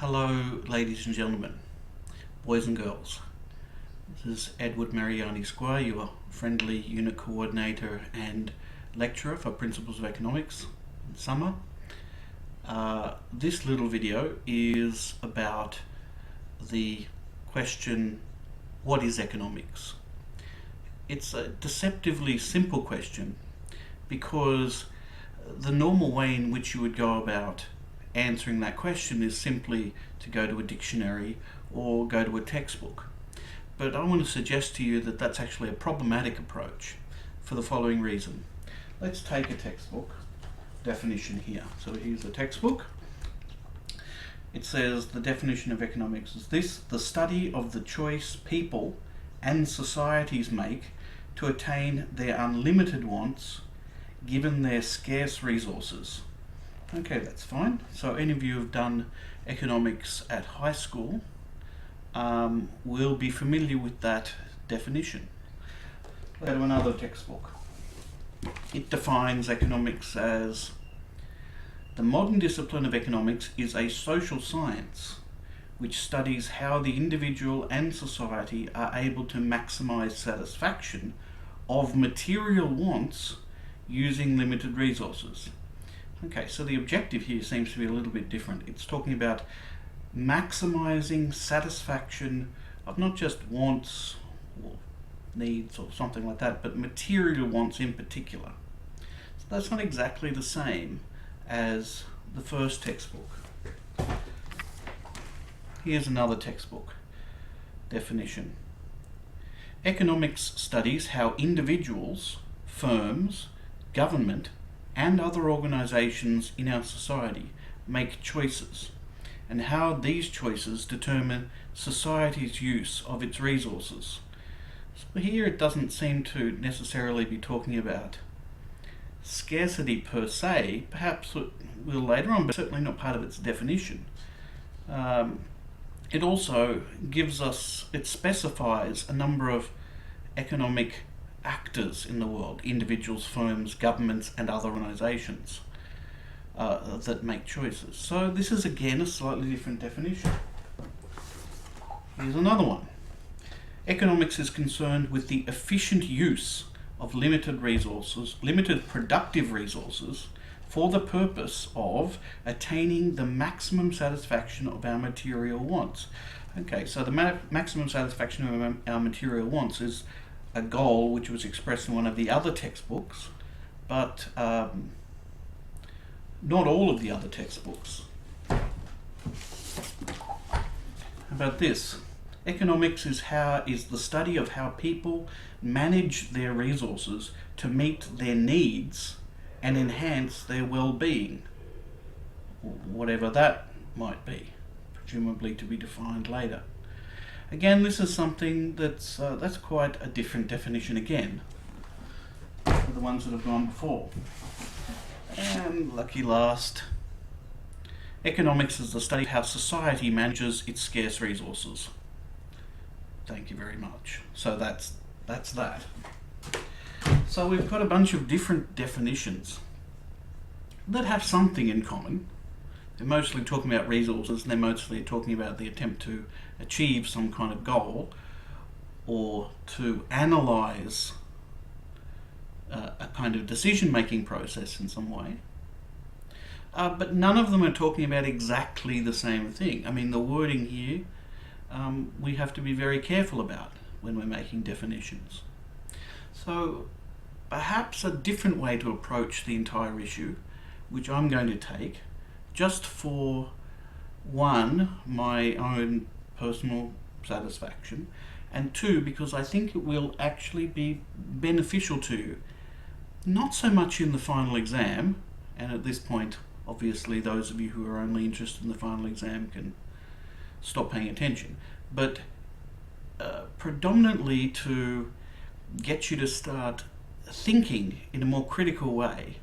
Hello, ladies and gentlemen, boys and girls. This is Edward Mariyani-Squire, your friendly unit coordinator and lecturer for Principles of Economics in summer. This little video is about the question, what is economics? It's a deceptively simple question because the normal way in which you would go about answering that question is simply to go to a dictionary or go to a textbook. But I want to suggest to you that that's actually a problematic approach for the following reason. Let's take a textbook definition here. So here's a textbook. It says the definition of economics is this: the study of the choice people and societies make to attain their unlimited wants given their scarce resources. Okay, that's fine. So any of you who've done economics at high school will be familiar with that definition. Let's go to another textbook. It defines economics as the modern discipline of economics is a social science which studies how the individual and society are able to maximize satisfaction of material wants using limited resources. Okay, so the objective here seems to be a little bit different. It's talking about maximizing satisfaction of not just wants or needs or something like that, but material wants in particular. So that's not exactly the same as the first textbook. Here's another textbook definition. Economics studies how individuals, firms, government, and other organizations in our society make choices, and how these choices determine society's use of its resources. So here it doesn't seem to necessarily be talking about scarcity per se. Perhaps it will later on, but certainly not part of its definition. It also it specifies a number of economic actors in the world, individuals, firms, governments, and other organizations that make choices. So this is again a slightly different definition. Here's another one. Economics is concerned with the efficient use of limited productive resources for the purpose of attaining the maximum satisfaction of our material wants. Okay, so the maximum satisfaction of our material wants is a goal which was expressed in one of the other textbooks, but not all of the other textbooks. How about this? Economics is the study of how people manage their resources to meet their needs and enhance their well-being, whatever that might be, presumably to be defined later. Again, this is something that's quite a different definition again for the ones that have gone before. And lucky last, economics is the study of how society manages its scarce resources. Thank you very much. So that's that. So we've got a bunch of different definitions that have something in common. They're mostly talking about resources, and they're mostly talking about the attempt to achieve some kind of goal or to analyze a kind of decision-making process in some way. But none of them are talking about exactly the same thing. I mean, the wording here we have to be very careful about when we're making definitions. So perhaps a different way to approach the entire issue, which I'm going to take, just for one, my own personal satisfaction, and two, because I think it will actually be beneficial to you. Not so much in the final exam, and at this point, obviously, those of you who are only interested in the final exam can stop paying attention, but predominantly to get you to start thinking in a more critical way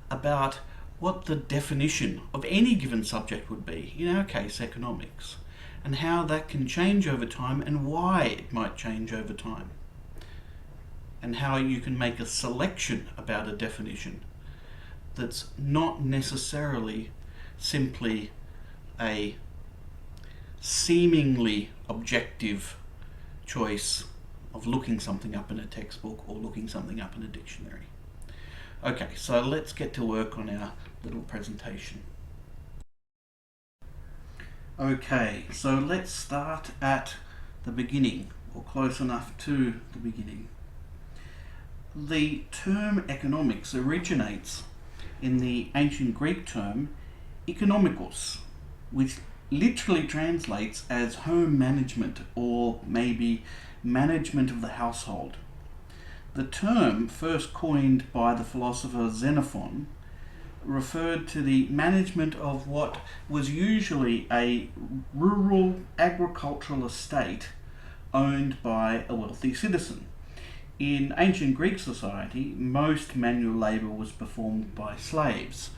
about what the definition of any given subject would be, in our case economics, and how that can change over time and why it might change over time, and how you can make a selection about a definition that's not necessarily simply a seemingly objective choice of looking something up in a textbook or looking something up in a dictionary. Okay, so let's get to work on our little presentation. Okay, so let's start at the beginning, or close enough to the beginning. The term economics originates in the ancient Greek term economikos, which literally translates as home management or maybe management of the household. The term, first coined by the philosopher Xenophon, referred to the management of what was usually a rural agricultural estate owned by a wealthy citizen. In ancient Greek society, most manual labour was performed by slaves.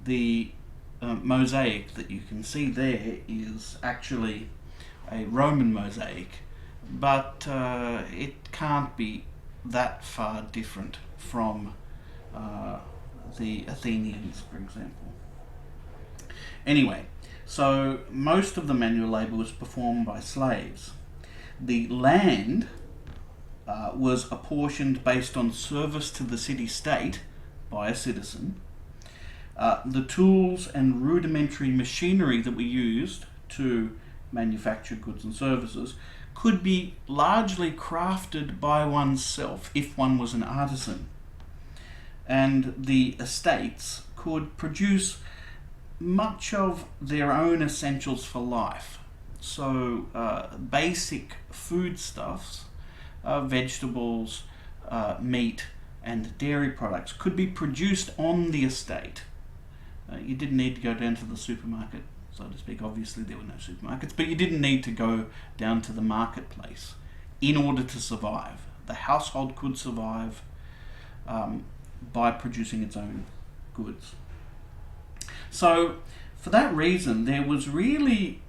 The mosaic that you can see there is actually a Roman mosaic, but it can't be that far different from the Athenians, for example. Anyway, so most of the manual labour was performed by slaves. The land was apportioned based on service to the city-state by a citizen. The tools and rudimentary machinery that we used to manufacture goods and services could be largely crafted by oneself if one was an artisan. And the estates could produce much of their own essentials for life. So basic foodstuffs, vegetables, meat and dairy products could be produced on the estate. You didn't need to go down to the supermarket, so to speak. Obviously there were no supermarkets, but you didn't need to go down to the marketplace in order to survive. The household could survive by producing its own goods. So for that reason, there was really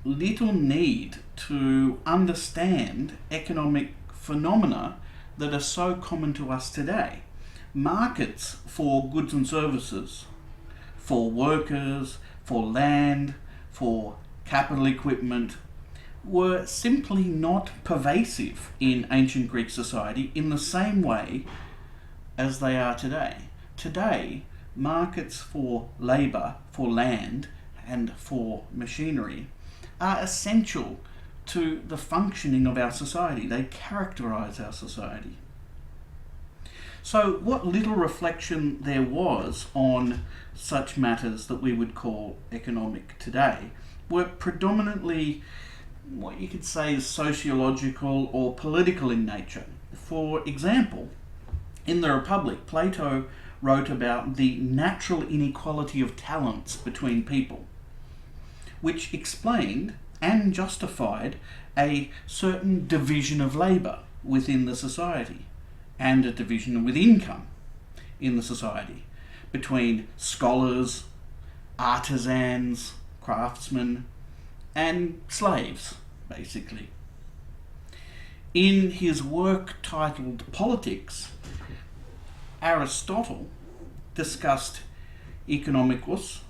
little need to understand economic phenomena that are so common to us today. Markets for goods and services, for workers, for land, for capital equipment, were simply not pervasive in ancient Greek society in the same way as they are today. Today, markets for labour, for land, and for machinery are essential to the functioning of our society. They characterise our society. So what little reflection there was on such matters that we would call economic today were predominantly what you could say is sociological or political in nature. For example, in the Republic, Plato wrote about the natural inequality of talents between people, which explained and justified a certain division of labour within the society and a division with income in the society between scholars, artisans, craftsmen, and slaves, basically. In his work titled Politics, Aristotle discussed economikos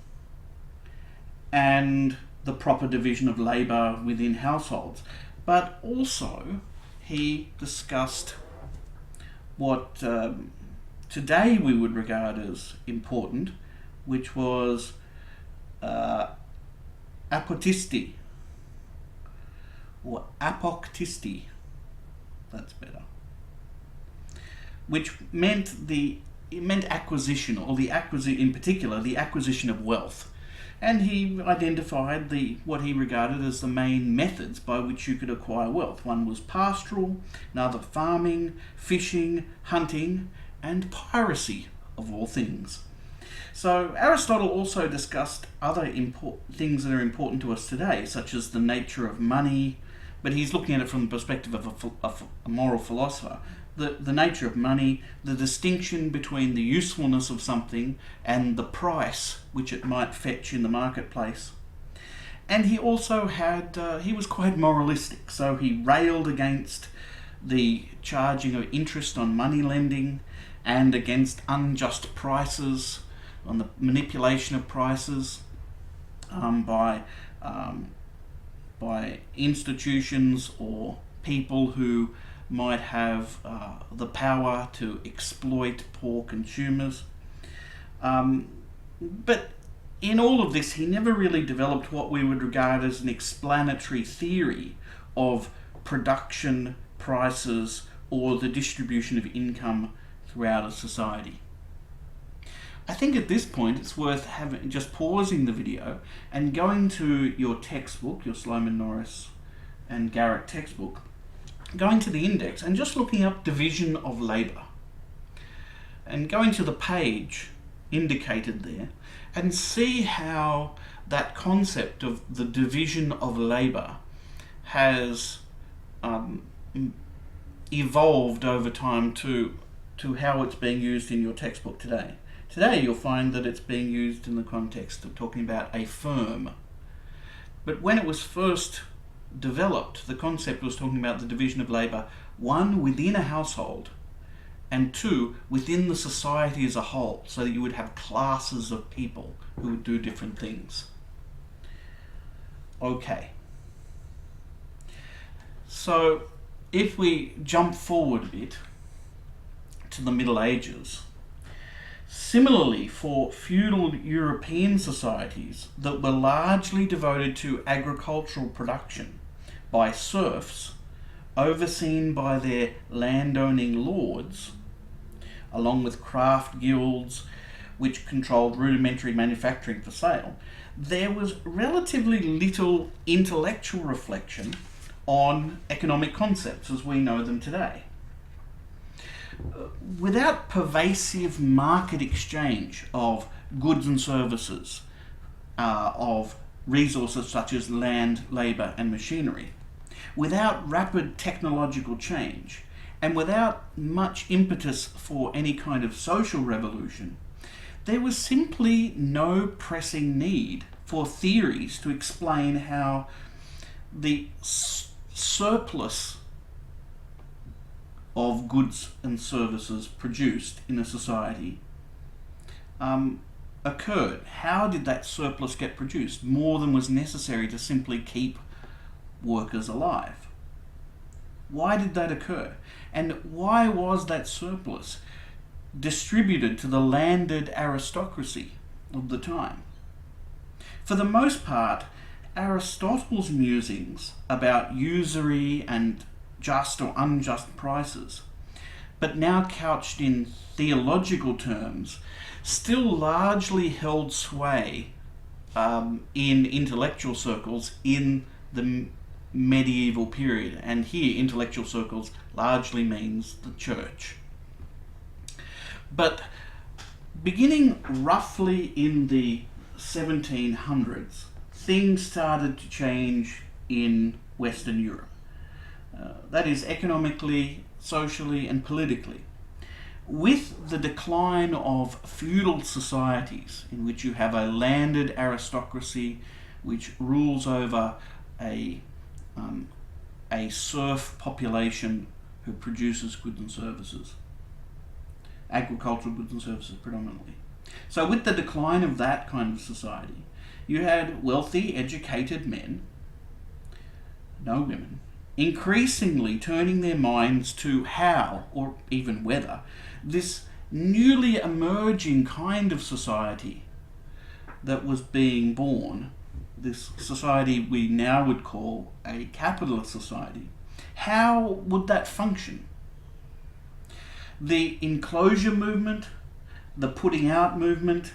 and the proper division of labour within households, but also he discussed what today we would regard as important, which was apoktisti, or apoktisti, that's better, which meant acquisition, or in particular the acquisition of wealth. And he identified what he regarded as the main methods by which you could acquire wealth. One was pastoral, another farming, fishing, hunting, and piracy, of all things. So Aristotle also discussed other things that are important to us today, such as the nature of money, but he's looking at it from the perspective of a moral philosopher. The nature of money, the distinction between the usefulness of something and the price which it might fetch in the marketplace. And he also he was quite moralistic, so he railed against the charging of interest on money lending and against unjust prices, on the manipulation of prices. by institutions or people who might have the power to exploit poor consumers. But in all of this, he never really developed what we would regard as an explanatory theory of production, prices, or the distribution of income throughout a society. I think at this point it's worth just pausing the video and going to your textbook, your Sloman Norris and Garrett textbook, going to the index and just looking up division of labour, and going to the page indicated there and see how that concept of the division of labour has evolved over time to how it's being used in your textbook today. Today you'll find that it's being used in the context of talking about a firm. But when it was first developed, the concept was talking about the division of labour, one, within a household, and two, within the society as a whole, so that you would have classes of people who would do different things. Okay. So if we jump forward a bit to the Middle Ages, similarly, for feudal European societies that were largely devoted to agricultural production by serfs, overseen by their landowning lords, along with craft guilds which controlled rudimentary manufacturing for sale, there was relatively little intellectual reflection on economic concepts as we know them today. Without pervasive market exchange of goods and services, of resources such as land, labour and machinery, without rapid technological change, and without much impetus for any kind of social revolution, there was simply no pressing need for theories to explain how the surplus of goods and services produced in a society occurred. How did that surplus get produced? More than was necessary to simply keep workers alive. Why did that occur? And why was that surplus distributed to the landed aristocracy of the time? For the most part, Aristotle's musings about usury and just or unjust prices, but now couched in theological terms, still largely held sway in intellectual circles in the medieval period. And here, intellectual circles largely means the church. But beginning roughly in the 1700s, things started to change in Western Europe. That is, economically, socially and politically. With the decline of feudal societies, in which you have a landed aristocracy which rules over a serf population who produces goods and services, agricultural goods and services predominantly. So with the decline of that kind of society, you had wealthy, educated men, no women, increasingly turning their minds to how, or even whether, this newly emerging kind of society that was being born, this society we now would call a capitalist society, how would that function? The enclosure movement, the putting out movement,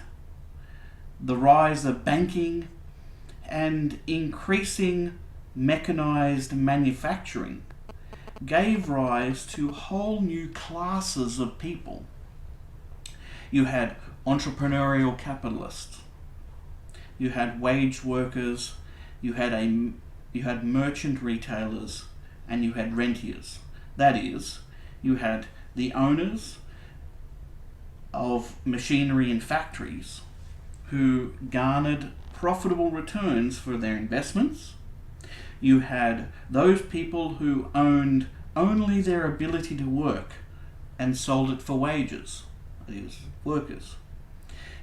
the rise of banking, and increasing mechanized manufacturing gave rise to whole new classes of people. You had entrepreneurial capitalists, you had wage workers, you had merchant retailers, and you had rentiers. That is, you had the owners of machinery and factories who garnered profitable returns for their investments. You had those people who owned only their ability to work and sold it for wages, that is, workers.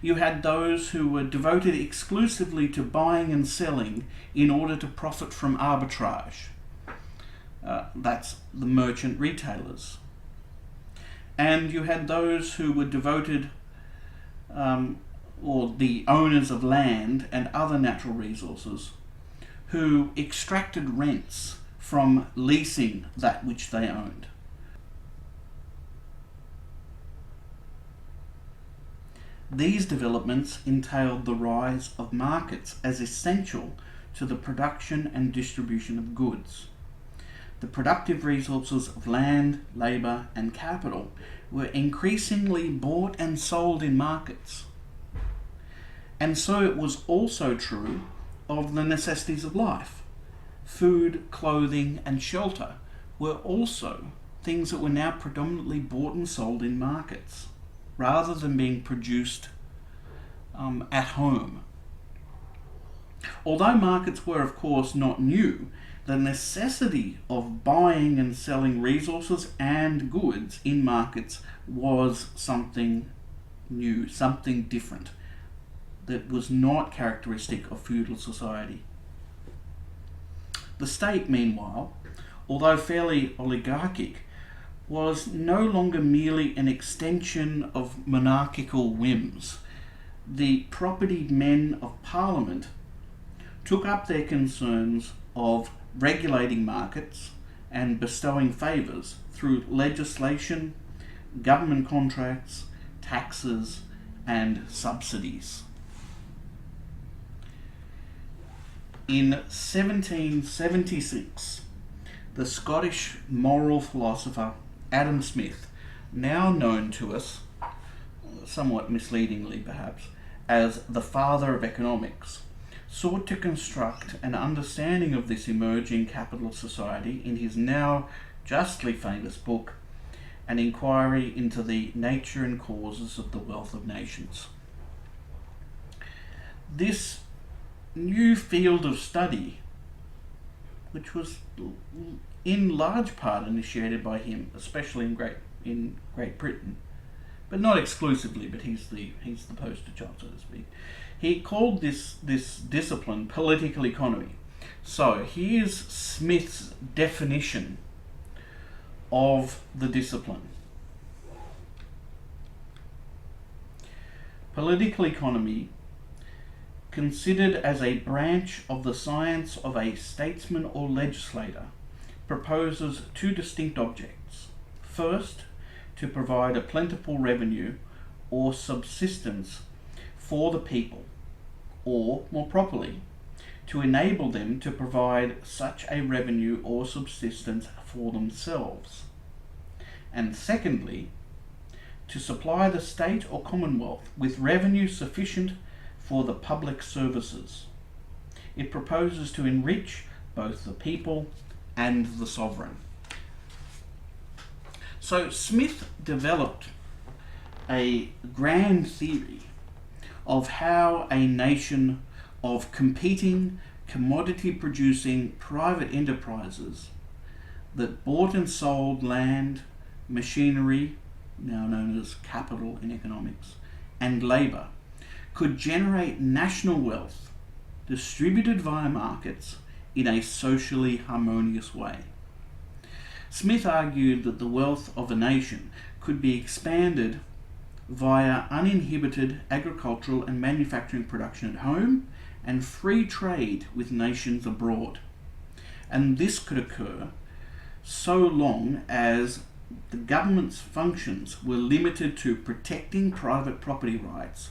You had those who were devoted exclusively to buying and selling in order to profit from arbitrage. That's the merchant retailers. And you had those who were devoted, or the owners of land and other natural resources, who extracted rents from leasing that which they owned. These developments entailed the rise of markets as essential to the production and distribution of goods. The productive resources of land, labour and capital were increasingly bought and sold in markets. And so it was also true of the necessities of life. Food, clothing and shelter were also things that were now predominantly bought and sold in markets, rather than being produced at home. Although markets were, of course, not new, the necessity of buying and selling resources and goods in markets was something new, something different, that was not characteristic of feudal society. The state, meanwhile, although fairly oligarchic, was no longer merely an extension of monarchical whims. The propertied men of Parliament took up their concerns of regulating markets and bestowing favours through legislation, government contracts, taxes and subsidies. In 1776, the Scottish moral philosopher Adam Smith, now known to us, somewhat misleadingly perhaps, as the father of economics, sought to construct an understanding of this emerging capitalist society in his now justly famous book, An Inquiry into the Nature and Causes of the Wealth of Nations. This new field of study, which was in large part initiated by him, especially in Great Britain, but not exclusively, but he's the poster child, so to speak. He called this discipline political economy. So here's Smith's definition of the discipline. Political economy, considered as a branch of the science of a statesman or legislator, proposes two distinct objects. First, to provide a plentiful revenue or subsistence for the people, or, more properly, to enable them to provide such a revenue or subsistence for themselves. And secondly, to supply the state or commonwealth with revenue sufficient for the public services. It proposes to enrich both the people and the sovereign. So Smith developed a grand theory of how a nation of competing, commodity-producing private enterprises that bought and sold land, machinery, now known as capital in economics, and labour, could generate national wealth distributed via markets in a socially harmonious way. Smith argued that the wealth of a nation could be expanded via uninhibited agricultural and manufacturing production at home and free trade with nations abroad. And this could occur so long as the government's functions were limited to protecting private property rights,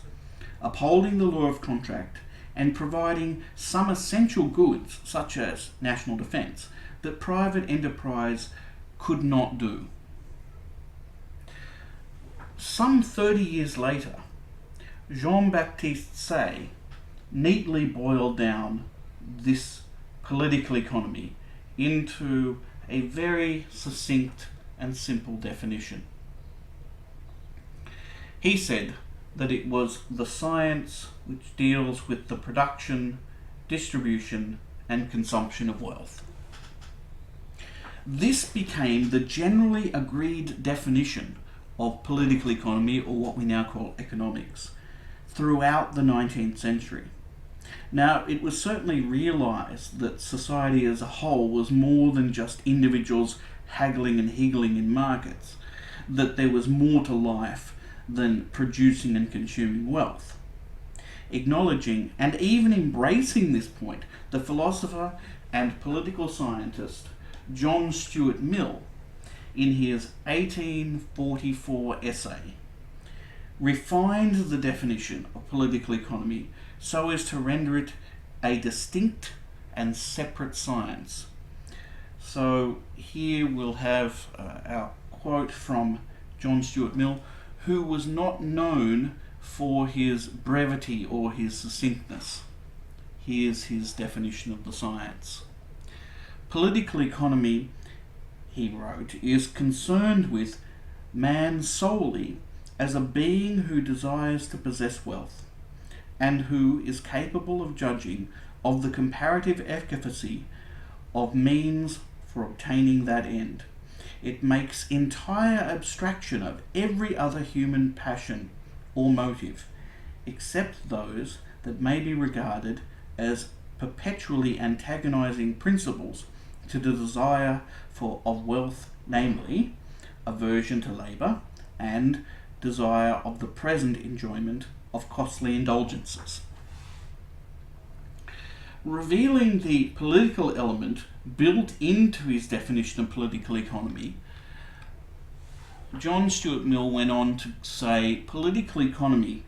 upholding the law of contract, and providing some essential goods, such as national defence, that private enterprise could not do. Some 30 years later, Jean-Baptiste Say neatly boiled down this political economy into a very succinct and simple definition. He said that it was the science which deals with the production, distribution, and consumption of wealth. This became the generally agreed definition of political economy, or what we now call economics, throughout the 19th century. Now, it was certainly realised that society as a whole was more than just individuals haggling and higgling in markets, that there was more to life than producing and consuming wealth. Acknowledging and even embracing this point, the philosopher and political scientist John Stuart Mill, in his 1844 essay, refined the definition of political economy so as to render it a distinct and separate science. So here we'll have our quote from John Stuart Mill, who was not known for his brevity or his succinctness. Here's his definition of the science. Political economy, he wrote, is concerned with man solely as a being who desires to possess wealth, and who is capable of judging of the comparative efficacy of means for obtaining that end. It makes entire abstraction of every other human passion or motive, except those that may be regarded as perpetually antagonizing principles to the desire of wealth, namely aversion to labour and desire of the present enjoyment of costly indulgences. Revealing the political element built into his definition of political economy, John Stuart Mill went on to say political economy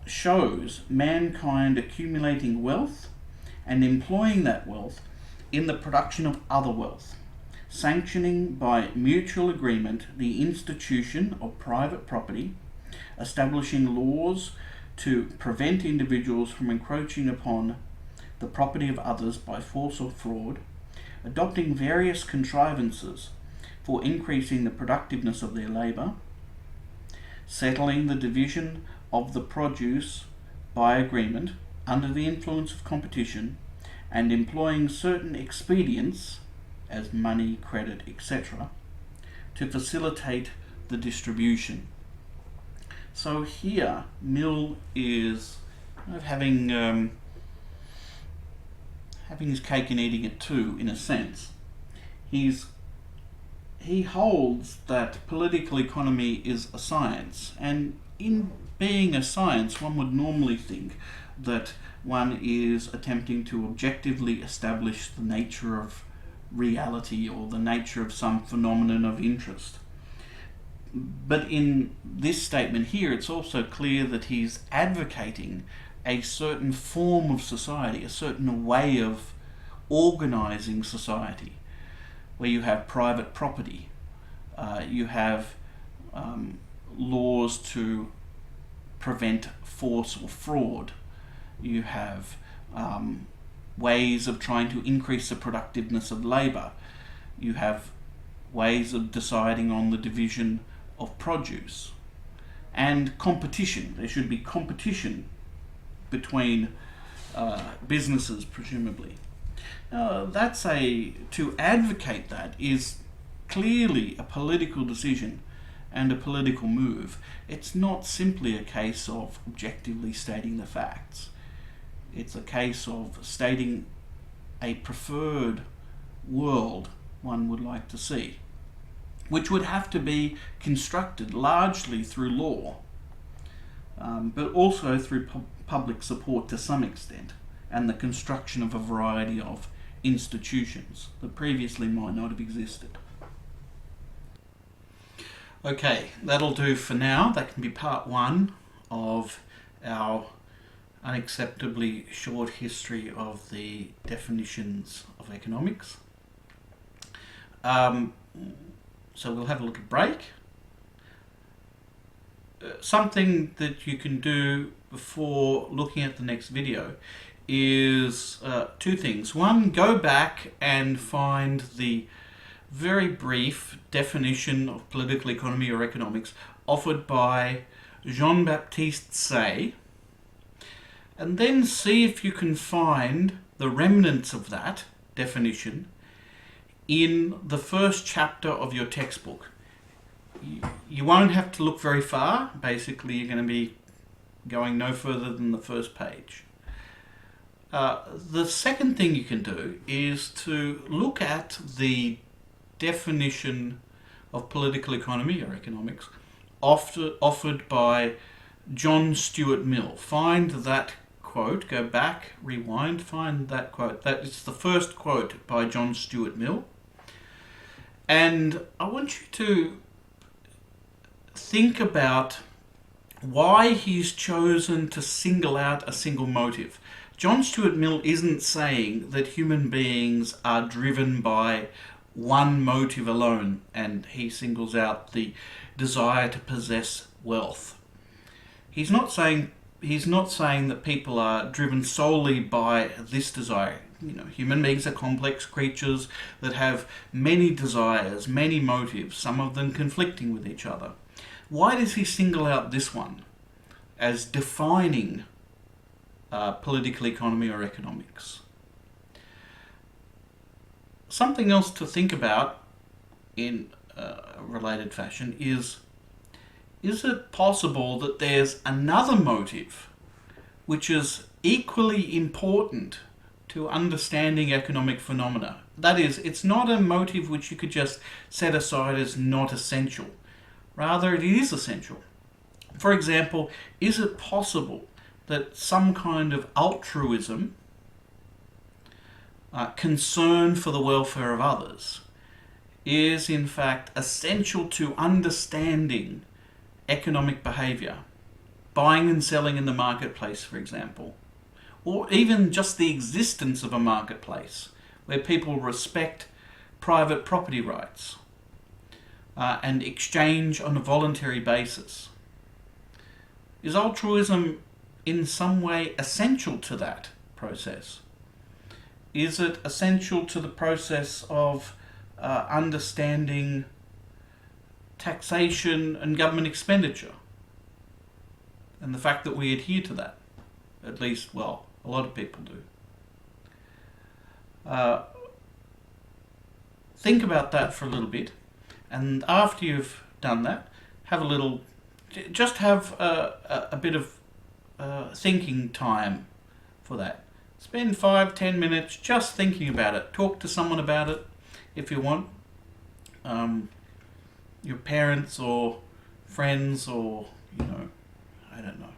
shows mankind accumulating wealth and employing that wealth in the production of other wealth, sanctioning by mutual agreement the institution of private property, establishing laws to prevent individuals from encroaching upon the property of others by force or fraud, adopting various contrivances for increasing the productiveness of their labour, settling the division of the produce by agreement under the influence of competition, and employing certain expedients, as money, credit, etc., to facilitate the distribution. So here, Mill is kind of having his cake and eating it too, in a sense. He holds that political economy is a science, and in being a science, one would normally think that one is attempting to objectively establish the nature of reality or the nature of some phenomenon of interest. But in this statement here, it's also clear that he's advocating a certain form of society, a certain way of organising society, where you have private property, you have laws to prevent force or fraud, you have ways of trying to increase the productiveness of labour, you have ways of deciding on the division of produce, and competition. There should be competition between businesses, presumably. To advocate that is clearly a political decision and a political move. It's not simply a case of objectively stating the facts. It's a case of stating a preferred world one would like to see, which would have to be constructed largely through law, but also through public support to some extent, and the construction of a variety of institutions that previously might not have existed. Okay, that'll do for now. That can be part one of our unacceptably short history of the definitions of economics. So we'll have a little break. Something that you can do before looking at the next video is two things. One, go back and find the very brief definition of political economy or economics offered by Jean-Baptiste Say, and then see if you can find the remnants of that definition in the first chapter of your textbook. you won't have to look very far. Basically, you're going to be going no further than the first page. The second thing you can do is to look at the definition of political economy or economics offered by John Stuart Mill. Find that quote, go back, rewind, find that quote. That is the first quote by John Stuart Mill. And I want you to think about why he's chosen to single out a single motive. John Stuart Mill isn't saying that human beings are driven by one motive alone, and he singles out the desire to possess wealth. He's not saying that people are driven solely by this desire. Human beings are complex creatures that have many desires, many motives, some of them conflicting with each other. Why does he single out this one as defining political economy or economics? Something else to think about in a related fashion is it possible that there's another motive which is equally important to understanding economic phenomena? That is, it's not a motive which you could just set aside as not essential. Rather, it is essential. For example, is it possible that some kind of altruism, concern for the welfare of others, is in fact essential to understanding economic behaviour? Buying and selling in the marketplace, for example, or even just the existence of a marketplace where people respect private property rights and exchange on a voluntary basis. Is altruism in some way essential to that process? Is it essential to the process of understanding taxation and government expenditure and the fact that we adhere to that? At least, well, a lot of people do. Think about that for a little bit, and after you've done that, have a bit of thinking time for that. Spend 5-10 minutes just thinking about it. Talk to someone about it if you want. Your parents or friends or, I don't know,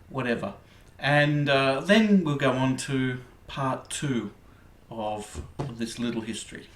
whatever. And then we'll go on to part 2 of this little history.